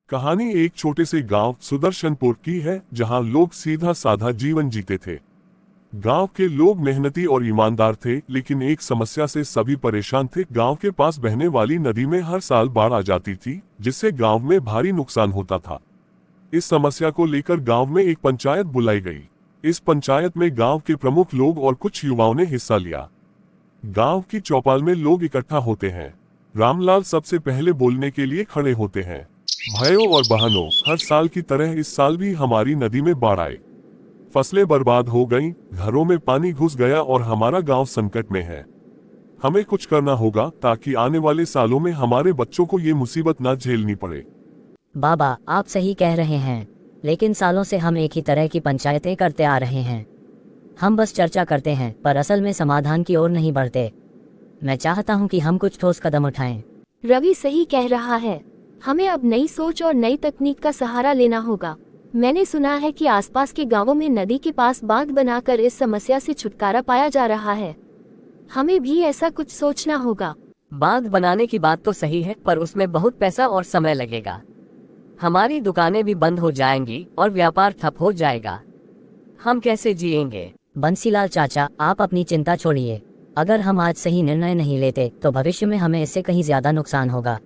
कहानी एक छोटे से गांव सुदर्शनपुर की है, जहां लोग सीधा साधा जीवन जीते थे। गांव के लोग मेहनती और ईमानदार थे, लेकिन एक समस्या से सभी परेशान थे। गांव के पास बहने वाली नदी में हर साल बाढ़ आ जाती थी, जिससे गांव में भारी नुकसान होता था। इस समस्या को लेकर गांव में एक पंचायत बुलाई गई। इस पंचायत में गांव के प्रमुख लोग और कुछ युवाओं ने हिस्सा लिया। गांव की चौपाल में लोग इकट्ठा होते हैं। रामलाल सबसे पहले बोलने के लिए खड़े होते हैं। भाइयों और बहनों, हर साल की तरह इस साल भी हमारी नदी में बाढ़ आई। फसलें बर्बाद हो गईं, घरों में पानी घुस गया और हमारा गांव संकट में है। हमें कुछ करना होगा ताकि आने वाले सालों में हमारे बच्चों को ये मुसीबत न झेलनी पड़े। बाबा, आप सही कह रहे हैं, लेकिन सालों से हम एक ही तरह की पंचायतें करते आ रहे हैं। हम बस चर्चा करते हैं, पर असल में समाधान की ओर नहीं बढ़ते। मैं चाहता हूं कि हम कुछ ठोस कदम उठाएं। रवि सही कह रहा है। हमें अब नई सोच और नई तकनीक का सहारा लेना होगा। मैंने सुना है कि आसपास के गांवों में नदी के पास बांध बनाकर इस समस्या से छुटकारा पाया जा रहा है। हमें भी ऐसा कुछ सोचना होगा। बांध बनाने की बात तो सही है, पर उसमें बहुत पैसा और समय लगेगा। हमारी दुकानें भी बंद हो जाएंगी और व्यापार ठप हो जाएगा। हम कैसे जिएंगे? बंसीलाल चाचा, आप अपनी चिंता छोड़िए। अगर हम आज सही निर्णय नहीं लेते तो भविष्य में हमें इससे कहीं ज्यादा नुकसान होगा।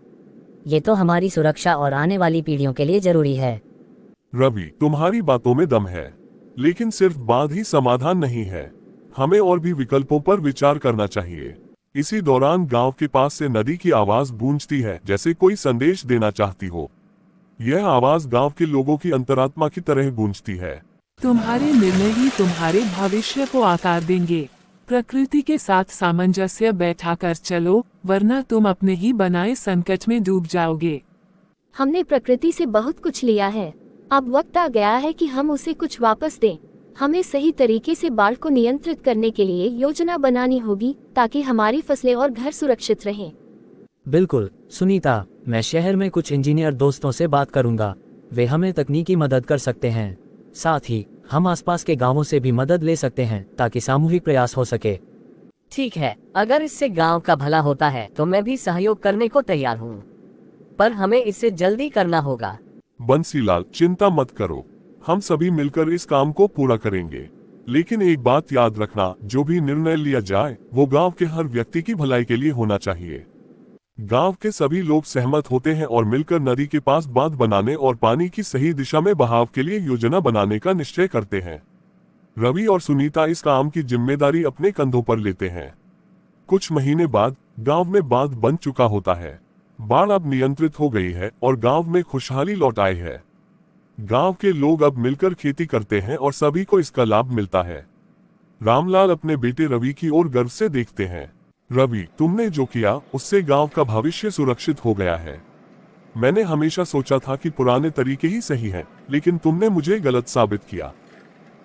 ये तो हमारी सुरक्षा और आने वाली पीढ़ियों के लिए जरूरी है। रवि, तुम्हारी बातों में दम है, लेकिन सिर्फ बांध ही समाधान नहीं है। हमें और भी विकल्पों पर विचार करना चाहिए। इसी दौरान गांव के पास से नदी की आवाज गूंजती है, जैसे कोई संदेश देना चाहती हो। यह आवाज गांव के लोगों की अंतरात्मा की तरह गूंजती है। तुम्हारे निर्णय ही तुम्हारे भविष्य को आकार देंगे। प्रकृति के साथ सामंजस्य बैठाकर चलो, वरना तुम अपने ही बनाए संकट में डूब जाओगे। हमने प्रकृति से बहुत कुछ लिया है। अब वक्त आ गया है कि हम उसे कुछ वापस दें। हमें सही तरीके से बाढ़ को नियंत्रित करने के लिए योजना बनानी होगी, ताकि हमारी फसलें और घर सुरक्षित रहें। बिल्कुल सुनीता, मैं शहर में कुछ इंजीनियर दोस्तों से बात करूंगा। वे हमें तकनीकी मदद कर सकते हैं। साथ ही हम आसपास के गांवों से भी मदद ले सकते हैं, ताकि सामूहिक प्रयास हो सके। ठीक है, अगर इससे गांव का भला होता है तो मैं भी सहयोग करने को तैयार हूँ, पर हमें इसे जल्दी करना होगा। बंसीलाल, चिंता मत करो, हम सभी मिलकर इस काम को पूरा करेंगे। लेकिन एक बात याद रखना, जो भी निर्णय लिया जाए वो गांव के हर व्यक्ति की भलाई के लिए होना चाहिए। गांव के सभी लोग सहमत होते हैं और मिलकर नदी के पास बांध बनाने और पानी की सही दिशा में बहाव के लिए योजना बनाने का निश्चय करते हैं। रवि और सुनीता इस काम की जिम्मेदारी अपने कंधों पर लेते हैं। कुछ महीने बाद गांव में बांध बन चुका होता है। बाढ़ अब नियंत्रित हो गई है और गांव में खुशहाली लौट आई है। गांव के लोग अब मिलकर खेती करते हैं और सभी को इसका लाभ मिलता है। रामलाल अपने बेटे रवि की ओर गर्व से देखते हैं। रवि, तुमने जो किया उससे गांव का भविष्य सुरक्षित हो गया है। मैंने हमेशा सोचा था कि पुराने तरीके ही सही हैं, लेकिन तुमने मुझे गलत साबित किया।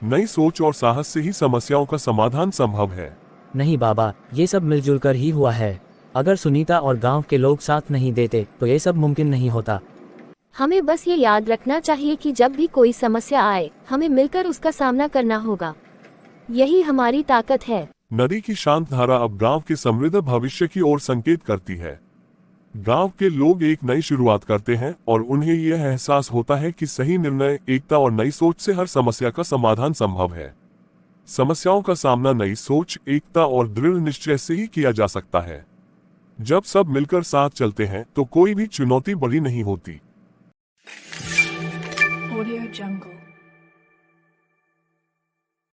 नई सोच और साहस से ही समस्याओं का समाधान संभव है। नहीं बाबा, ये सब मिलजुल कर ही हुआ है। अगर सुनीता और गांव के लोग साथ नहीं देते तो ये सब मुमकिन नहीं होता। हमें बस ये याद रखना चाहिए कि जब भी कोई समस्या आए, हमें मिलकर उसका सामना करना होगा। यही हमारी ताकत है। नदी की शांत धारा अब गांव के समृद्ध भविष्य की ओर संकेत करती है। गांव के लोग एक नई शुरुआत करते हैं और उन्हें यह एहसास होता है कि सही निर्णय, एकता और नई सोच से हर समस्या का समाधान संभव है। समस्याओं का सामना नई सोच, एकता और दृढ़ निश्चय से ही किया जा सकता है। जब सब मिलकर साथ चलते हैं तो कोई भी चुनौती बड़ी नहीं होती। Audio Jungle।